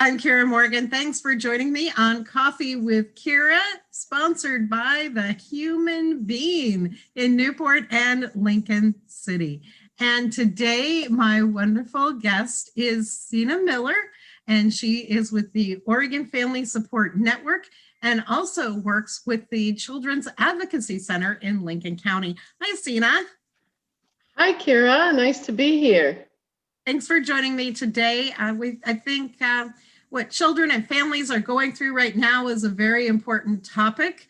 I'm Kiera Morgan. Thanks for joining me on Coffee with Kiera, sponsored by the Human Being in Newport and Lincoln City. And today, my wonderful guest is Signa Miller, and she is with the Oregon Family Support Network and also works with the Children's Advocacy Center in Lincoln County. Hi, Signa. Hi, Kiera. Nice to be here. Thanks for joining me today. I think what children and families are going through right now is a very important topic,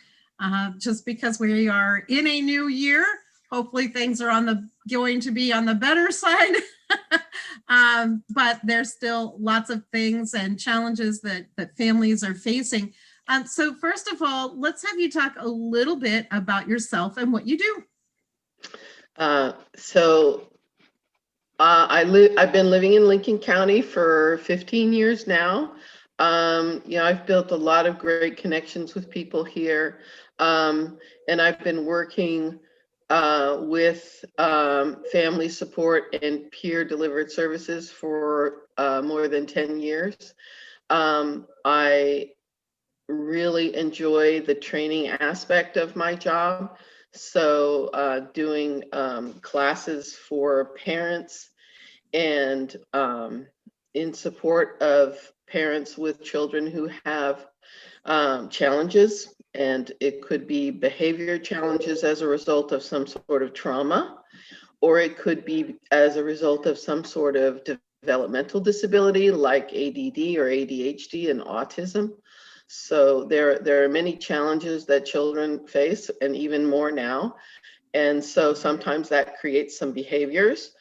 just because we are in a new year. Hopefully things are going to be on the better side, but there's still lots of things and challenges that families are facing. So first of all, let's have you talk a little bit about yourself and what you do. I've been living in Lincoln County for 15 years now. I've built a lot of great connections with people here. And I've been working with family support and peer delivered services for more than 10 years. I really enjoy the training aspect of my job. So doing classes for parents and in support of parents with children who have challenges, and it could be behavior challenges as a result of some sort of trauma, or it could be as a result of some sort of developmental disability like ADD or ADHD and autism. So there are many challenges that children face, and even more now. And so sometimes that creates some behaviors.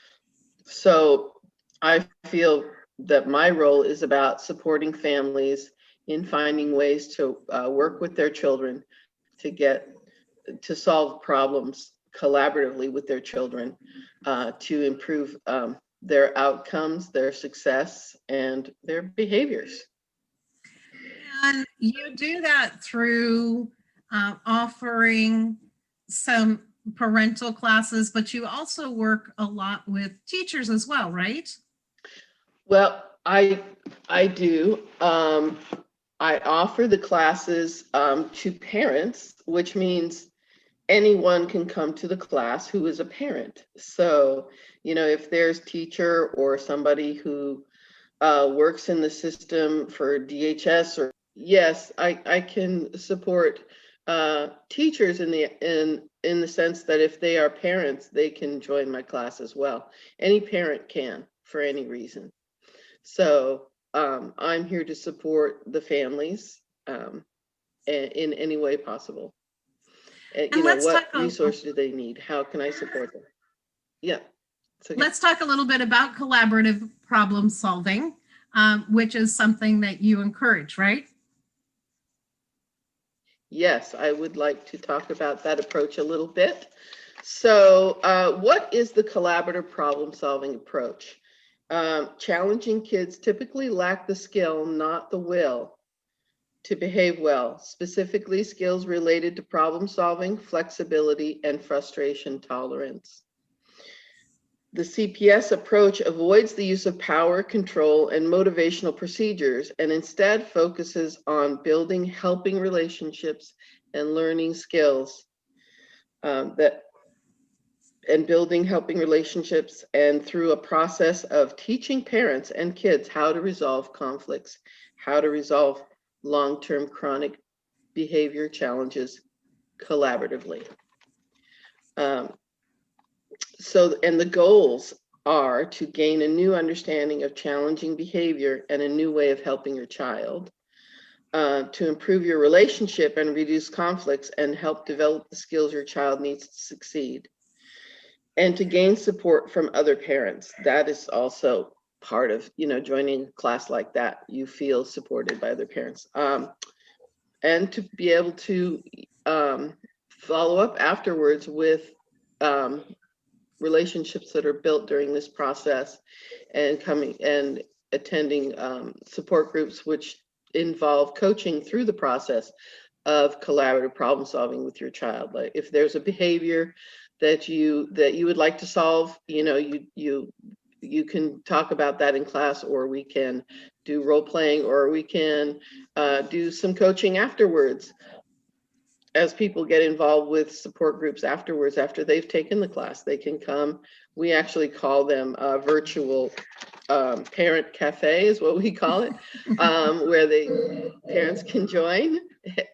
So I feel that my role is about supporting families in finding ways to work with their children to solve problems collaboratively with their children, to improve their outcomes, their success, and their behaviors. And you do that through offering some parental classes, but you also work a lot with teachers as well, right? Well, I do. I offer the classes to parents, which means anyone can come to the class who is a parent. So, if there's teacher or somebody who works in the system for DHS, or yes, I can support teachers in the sense that if they are parents, they can join my class as well. Any parent can, for any reason. So I'm here to support the families in any way possible. What resources do they need? How can I support them? Yeah. Let's talk a little bit about collaborative problem solving, which is something that you encourage, right? Yes, I would like to talk about that approach a little bit. So what is the collaborative problem solving approach? Challenging kids typically lack the skill, not the will, to behave well, specifically skills related to problem solving, flexibility, and frustration tolerance. The CPS approach avoids the use of power, control, and motivational procedures, and instead focuses on building helping relationships and learning skills and through a process of teaching parents and kids how to resolve conflicts, how to resolve long-term chronic behavior challenges collaboratively. And the goals are to gain a new understanding of challenging behavior and a new way of helping your child, to improve your relationship and reduce conflicts and help develop the skills your child needs to succeed, and to gain support from other parents. That is also part of, joining a class like that. You feel supported by other parents, and to be able to follow up afterwards with relationships that are built during this process, and coming and attending support groups which involve coaching through the process of collaborative problem solving with your child. Like if there's a behavior that you would like to solve, you you can talk about that in class, or we can do role playing, or we can do some coaching afterwards as people get involved with support groups afterwards. After they've taken the class, they can come. We actually call them virtual parent cafe is what we call it, where the parents can join,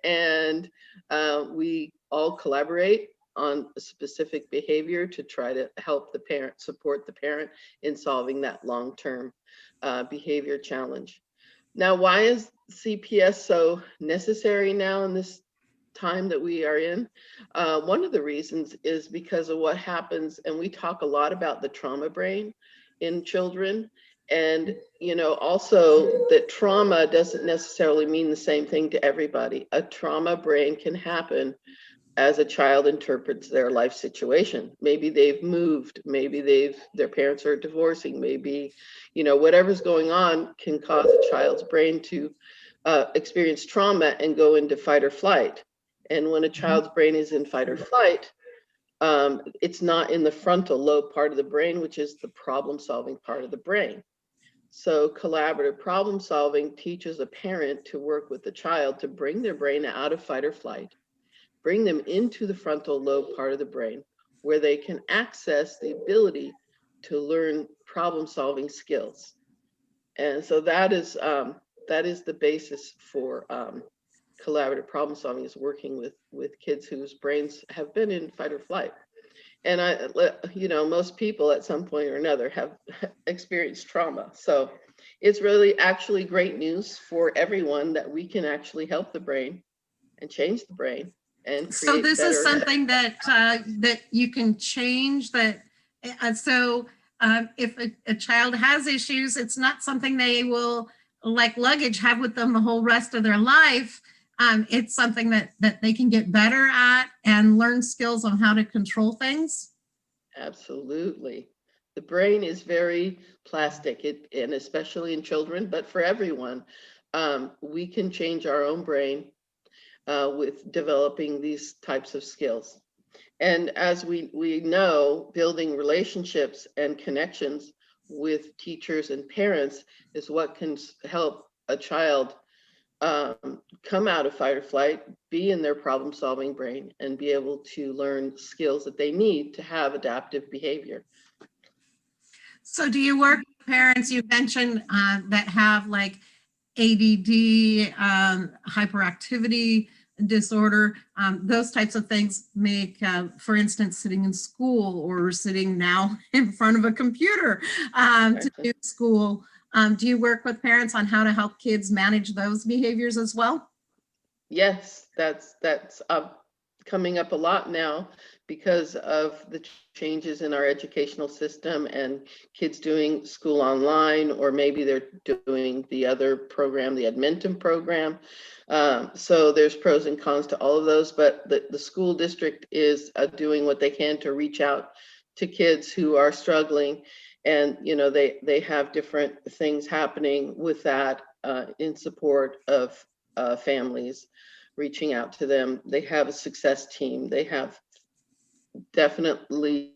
and we all collaborate on a specific behavior to try to help the parent, support the parent in solving that long-term behavior challenge. Now, why is CPS so necessary now in this time that we are in? One of the reasons is because of what happens, and we talk a lot about the trauma brain in children. And, you know, also that trauma doesn't necessarily mean the same thing to everybody. A trauma brain can happen as a child interprets their life situation. Maybe they've moved, maybe their parents are divorcing, maybe, you know, whatever's going on can cause a child's brain to experience trauma and go into fight or flight. And when a child's brain is in fight or flight, it's not in the frontal lobe part of the brain, which is the problem-solving part of the brain. So collaborative problem solving teaches a parent to work with the child to bring their brain out of fight or flight, bring them into the frontal lobe part of the brain, where they can access the ability to learn problem solving skills. And so that is the basis for collaborative problem solving, is working with kids whose brains have been in fight or flight. And you know, most people at some point or another have experienced trauma. So it's really actually great news for everyone that we can actually help the brain and change the brain and create So this better. is something that that you can change. That if a child has issues, it's not something they will, like luggage, have with them the whole rest of their life. It's something that they can get better at and learn skills on how to control things. Absolutely. The brain is very plastic, and especially in children, but for everyone, we can change our own brain with developing these types of skills. And as we know, building relationships and connections with teachers and parents is what can help a child come out of fight or flight, be in their problem solving brain, and be able to learn skills that they need to have adaptive behavior. So do you work with parents, you mentioned that have like ADD, hyperactivity disorder, those types of things make, for instance, sitting in school or sitting now in front of a computer to do school. Do you work with parents on how to help kids manage those behaviors as well? Yes, that's coming up a lot now because of the changes in our educational system and kids doing school online, or maybe they're doing the other program, the Edmentum program. So there's pros and cons to all of those, but the school district is doing what they can to reach out to kids who are struggling. And, you know, they have different things happening with that in support of families, reaching out to them. They have a success team. They have definitely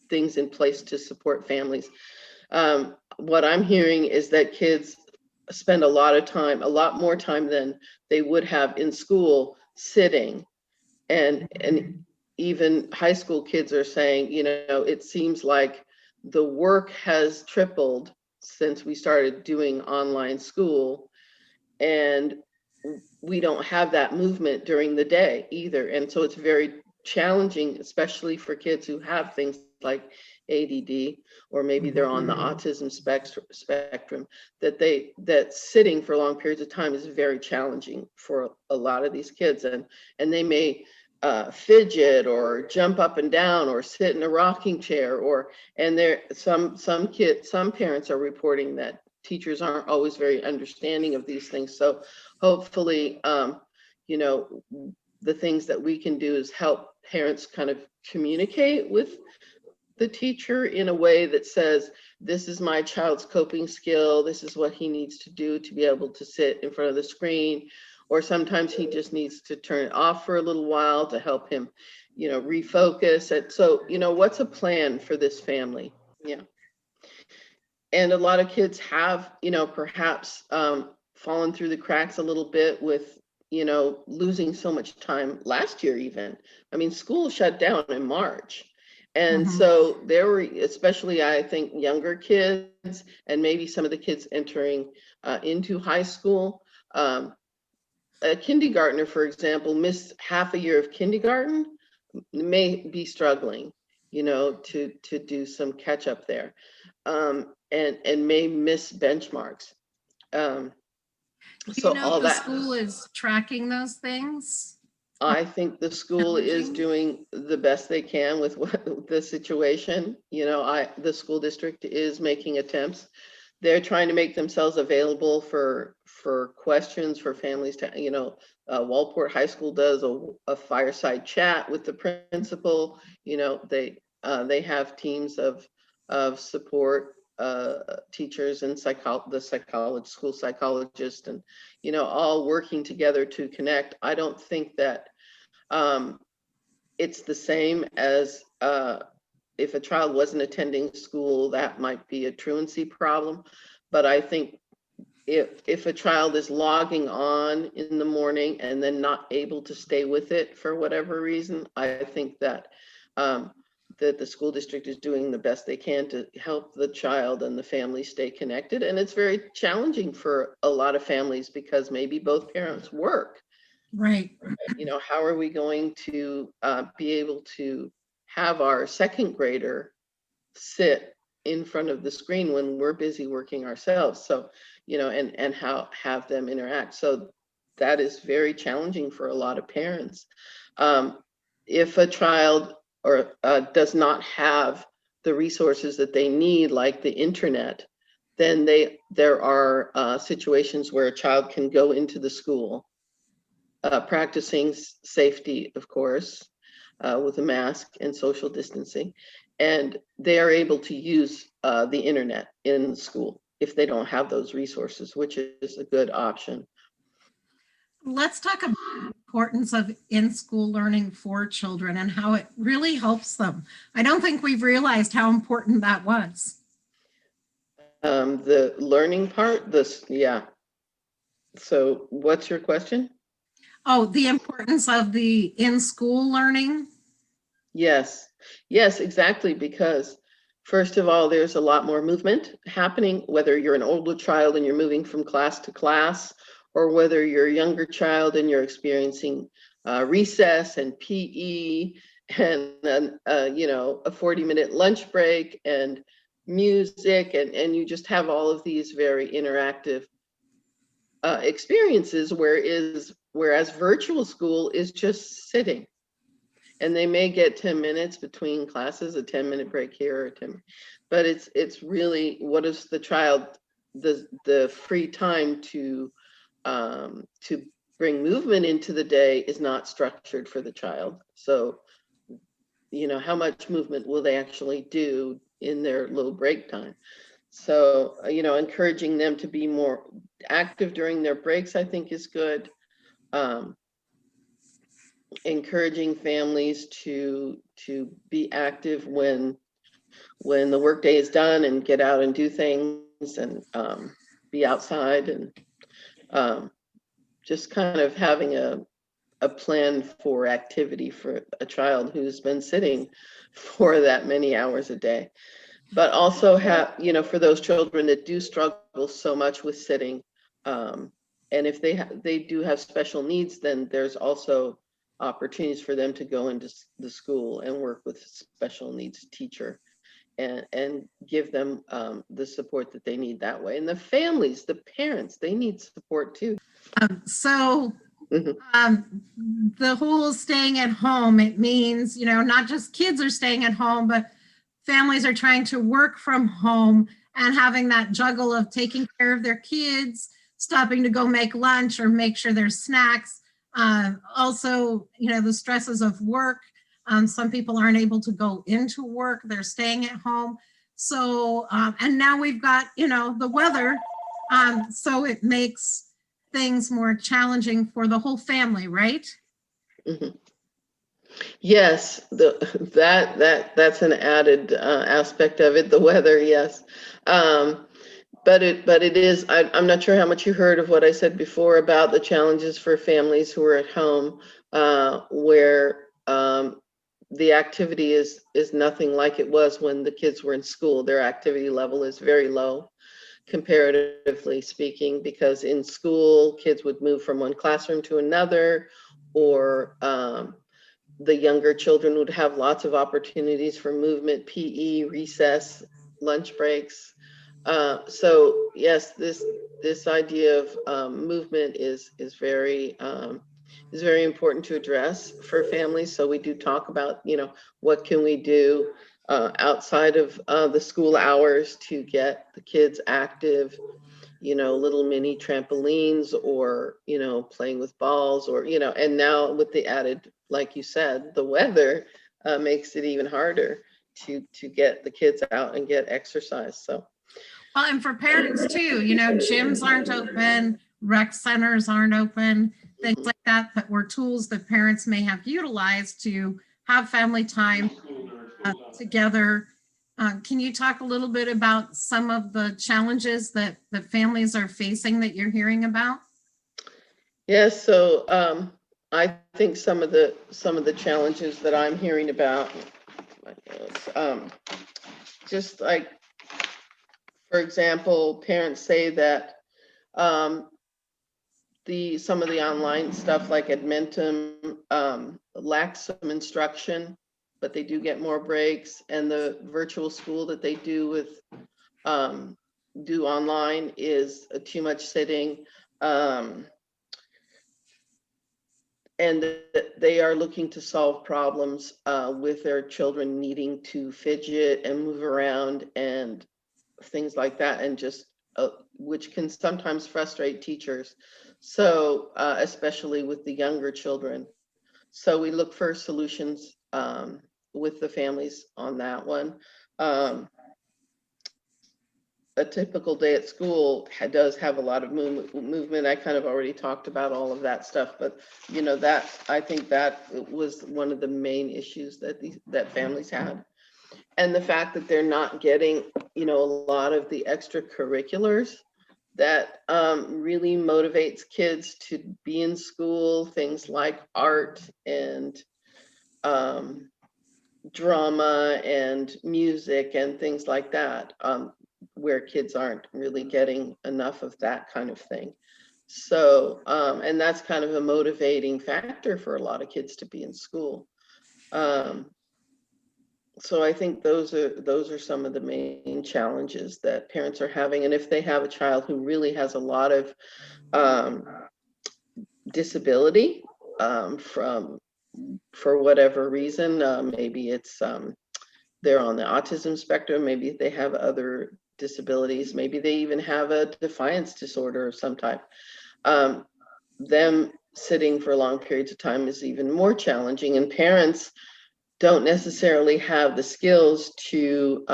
things in place to support families. What I'm hearing is that kids spend a lot of time, a lot more time than they would have in school sitting. And even high school kids are saying, you know, it seems like the work has tripled since we started doing online school, and we don't have that movement during the day either. And so it's very challenging, especially for kids who have things like ADD, or maybe they're on the autism spectrum, that sitting for long periods of time is very challenging for a lot of these kids. And they may fidget or jump up and down or sit in a rocking chair, and there some parents are reporting that teachers aren't always very understanding of these things. So hopefully, you know, the things that we can do is help parents kind of communicate with the teacher in a way that says, this is my child's coping skill, this is what he needs to do to be able to sit in front of the screen. Or sometimes he just needs to turn it off for a little while to help him, you know, refocus it. So, you know, what's a plan for this family? Yeah. And a lot of kids have, perhaps fallen through the cracks a little bit with, losing so much time last year even. I mean, school shut down in March. And Mhm. so there were, especially I think, younger kids and maybe some of the kids entering into high school. A kindergartner, for example, missed half a year of kindergarten, may be struggling, to do some catch up there, and may miss benchmarks. Um, Do you so know if all the that, school is tracking those things? Or I think the school is challenging? doing the best they can with the situation. The school district is making attempts. They're trying to make themselves available for questions for families to, Walport High School does a fireside chat with the principal. They have teams of support, teachers and school psychologist, and all working together to connect. I don't think that um, it's the same as if a child wasn't attending school, that might be a truancy problem. But I think if a child is logging on in the morning and then not able to stay with it for whatever reason, I think um, that the school district is doing the best they can to help the child and the family stay connected. And it's very challenging for a lot of families because maybe both parents work. Right. How are we going to be able to have our second grader sit in front of the screen when we're busy working ourselves? So, and how have them interact. So that is very challenging for a lot of parents. If a child or does not have the resources that they need, like the internet, then there are situations where a child can go into the school, practicing safety, of course, with a mask and social distancing. And they are able to use the internet in school if they don't have those resources, which is a good option. Let's talk about the importance of in-school learning for children and how it really helps them. I don't think we've realized how important that was. The learning part, yeah. So what's your question? Oh, the importance of the in-school learning. Yes, yes, exactly. Because first of all, there's a lot more movement happening, whether you're an older child and you're moving from class to class, or whether you're a younger child and you're experiencing recess and PE and a 40-minute lunch break and music, and you just have all of these very interactive experiences, whereas virtual school is just sitting. And they may get 10 minutes between classes, a 10-minute break here or 10, but it's really, what is the child, the free time to bring movement into the day is not structured for the child. So, how much movement will they actually do in their little break time? So, encouraging them to be more active during their breaks, I think, is good. Um, Encouraging families to be active when the workday is done and get out and do things, and be outside, and just kind of having a plan for activity for a child who's been sitting for that many hours a day. But also have, for those children that do struggle so much with sitting, and if they do have special needs, then there's also opportunities for them to go into the school and work with special needs teacher, and give them the support that they need that way. And the families, the parents, they need support too. So Mhm. the whole staying at home, it means, not just kids are staying at home, but families are trying to work from home and having that juggle of taking care of their kids, stopping to go make lunch or make sure there's snacks. Also, the stresses of work. Some people aren't able to go into work, they're staying at home. So, and now we've got, the weather. So it makes things more challenging for the whole family, right? Mhm. Yes, that's an added aspect of it, the weather, yes. Um, but it is, I'm not sure how much you heard of what I said before about the challenges for families who are at home, where the activity is nothing like it was when the kids were in school. Their activity level is very low, comparatively speaking, because in school, kids would move from one classroom to another, or the younger children would have lots of opportunities for movement, PE, recess, lunch breaks. So yes, this idea of movement is very important to address for families. So we do talk about, what can we do outside of the school hours to get the kids active, little mini trampolines, or, playing with balls, or, and now with the added, like you said, the weather makes it even harder to get the kids out and get exercise. So, Well, and for parents too, gyms aren't open, rec centers aren't open, things mhm. like that were tools that parents may have utilized to have family time together. Can you talk a little bit about some of the challenges that families are facing that you're hearing about? Yes, so I think some of the challenges that I'm hearing about, just like, for example, parents say that um, some of the online stuff like Edmentum lacks some instruction, but they do get more breaks, and the virtual school that they um, do online is too much sitting. Um, and they are looking to solve problems with their children needing to fidget and move around and things like that, and just which can sometimes frustrate teachers. So especially with the younger children. So we look for solutions with the families on that one. Um, a typical day at school does have a lot of movement. I kind of already talked about all of that stuff, but that, I think that was one of the main issues that families had. And the fact that they're not getting, a lot of the extracurriculars that really motivates kids to be in school, things like art and um, drama and music and things like that, where kids aren't really getting enough of that kind of thing. So, and that's kind of a motivating factor for a lot of kids to be in school. Um, so I think those are some of the main challenges that parents are having. And if they have a child who really has a lot of um, disability, from for whatever reason, maybe it's they're on the autism spectrum, maybe they have other disabilities, maybe they even have a defiance disorder of some type. Um, them sitting for long periods of time is even more challenging, and parents don't necessarily have the skills to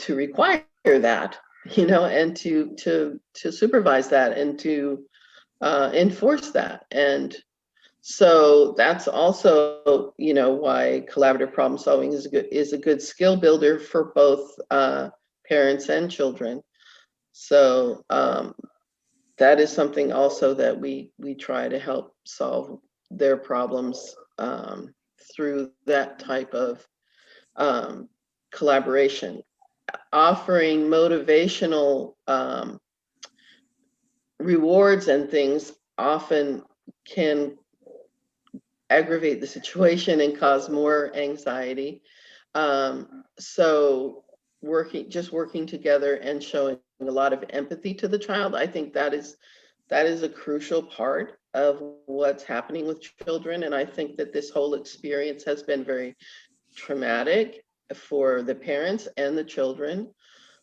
require that, and to supervise that, and to enforce that. And so that's also, why collaborative problem solving is a good skill builder for both parents and children. So that is something also that we try to help solve their problems through that type of um, collaboration, offering motivational rewards and things often can aggravate the situation and cause more anxiety. So working together and showing a lot of empathy to the child, I think that is a crucial part of what's happening with children. And I think that this whole experience has been very traumatic for the parents and the children,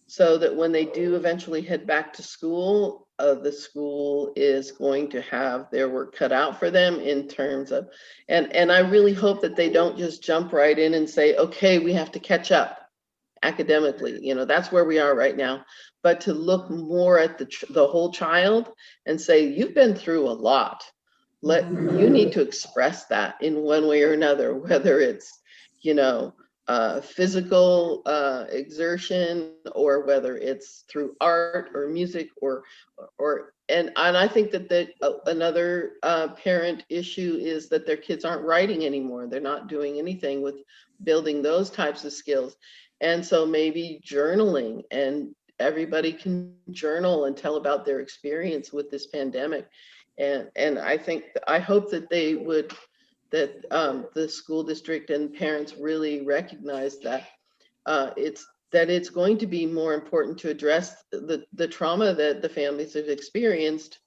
so that when they do eventually head back to school, the school is going to have their work cut out for them in terms of, and I really hope that they don't just jump right in and say, okay, we have to catch up academically. That's where we are right now. But to look more at the whole child and say, you've been through a lot. You need to express that in one way or another, whether it's, physical exertion, or whether it's through art or music, and I think that another parent issue is that their kids aren't writing anymore. They're not doing anything with building those types of skills. And so maybe journaling, and everybody can journal and tell about their experience with this pandemic. And I hope that the school district and parents really recognize that it's going to be more important to address the trauma that the families have experienced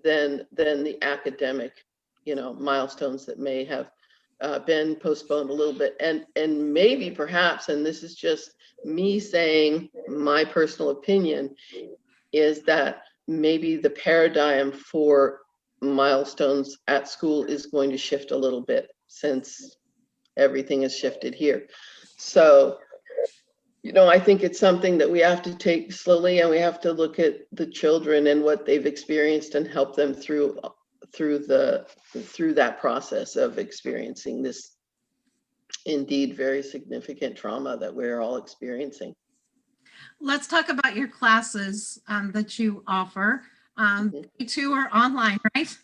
than the academic, milestones that may have been postponed a little bit. And maybe perhaps, and this is just me saying my personal opinion, is that maybe the paradigm for milestones at school is going to shift a little bit, since everything has shifted here. So, I think it's something that we have to take slowly, and we have to look at the children and what they've experienced and help them through that process of experiencing this indeed very significant trauma that we're all experiencing. Let's talk about your classes that you offer. You two are online, right?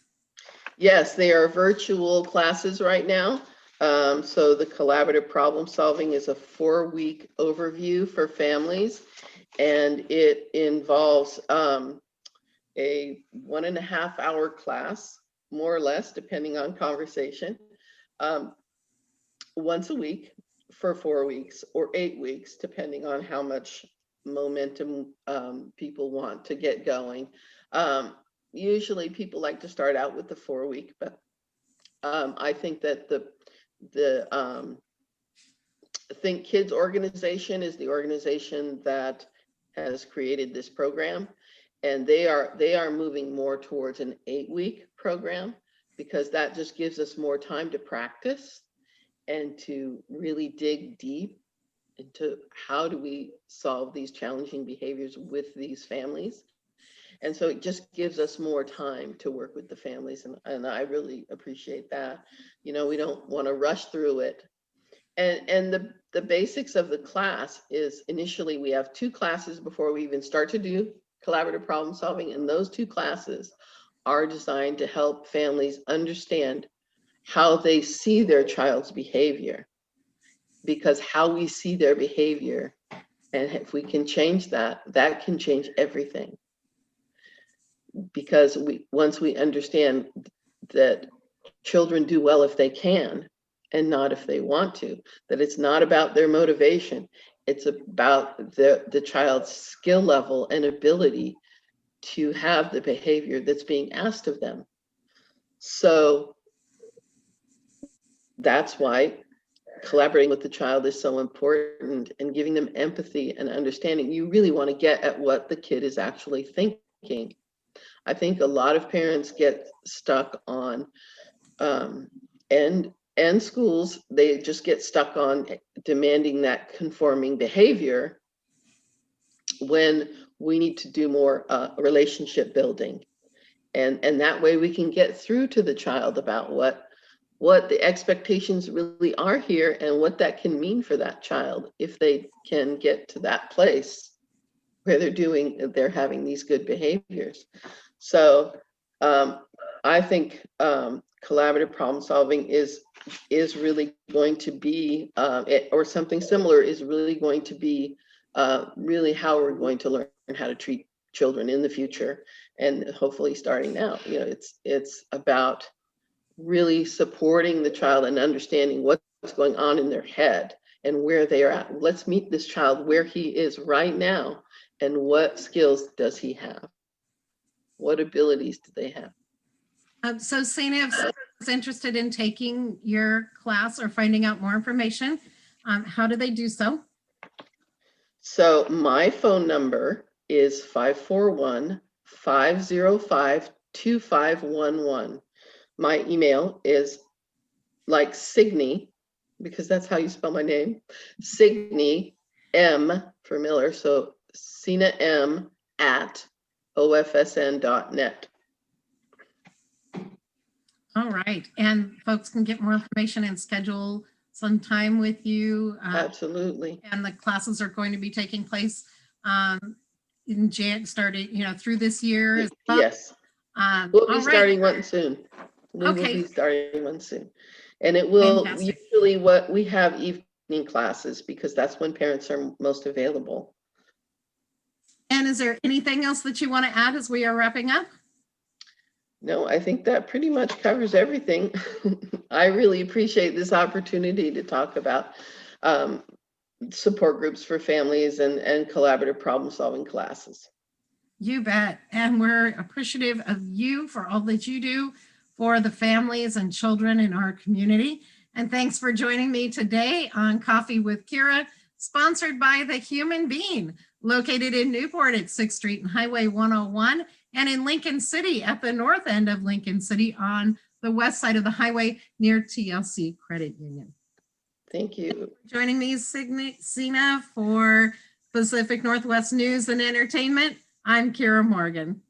Yes, they are virtual classes right now. So the collaborative problem solving is a 4-week overview for families, and it involves a 1.5-hour class, more or less, depending on conversation, once a week for 4 weeks, or 8 weeks, depending on how much momentum people want to get going. Usually people like to start out with the 4-week, but I think that the Think Kids organization is the organization that has created this program, and they are moving more towards an 8-week program, because that just gives us more time to practice and to really dig deep into how do we solve these challenging behaviors with these families. And so it just gives us more time to work with the families, and I really appreciate that. We don't want to rush through it. And the basics of the class is, initially we have 2 classes before we even start to do collaborative problem solving, and those 2 classes are designed to help families understand how they see their child's behavior, because how we see their behavior, and if we can change that, that can change everything. Because once we understand that children do well if they can and not if they want to, that it's not about their motivation, it's about the child's skill level and ability to have the behavior that's being asked of them. So that's why collaborating with the child is so important, and giving them empathy and understanding. You really want to get at what the kid is actually thinking. I think a lot of parents get stuck on, and schools, they just get stuck on demanding that conforming behavior, when we need to do more relationship building. And that way we can get through to the child about what the expectations really are here, and what that can mean for that child if they can get to that place where they're having these good behaviors. So I think collaborative problem solving is really going to be, or something similar is really going to be really how we're going to learn how to treat children in the future, and hopefully starting now. It's about really supporting the child and understanding what's going on in their head and where they are at. Let's meet this child where he is right now, and what skills does he have? What abilities do they have? So Signa, if someone is interested in taking your class or finding out more information, how do they do so? So my phone number is 541-505-2511. My email is like Signy, because that's how you spell my name, Signy M for Miller, so Signa M @ ofsn.net. All right. And folks can get more information and schedule some time with you. Absolutely. And the classes are going to be taking place in starting, through this year as well. Yes. We'll be all right. starting one soon. We will Okay. be starting one soon. And it will Fantastic. usually what we have evening classes because that's when parents are most available. And is there anything else that you want to add as we are wrapping up? No, I think that pretty much covers everything. I really appreciate this opportunity to talk about support groups for families and collaborative problem solving classes. You bet. And we're appreciative of you for all that you do for the families and children in our community. And thanks for joining me today on Coffee with Kiera, sponsored by The Human Being, located in Newport at 6th Street and Highway 101, and in Lincoln City at the north end of Lincoln City on the west side of the highway near TLC Credit Union. Thank you. Joining me is Signa for Pacific Northwest News and Entertainment. I'm Kiera Morgan.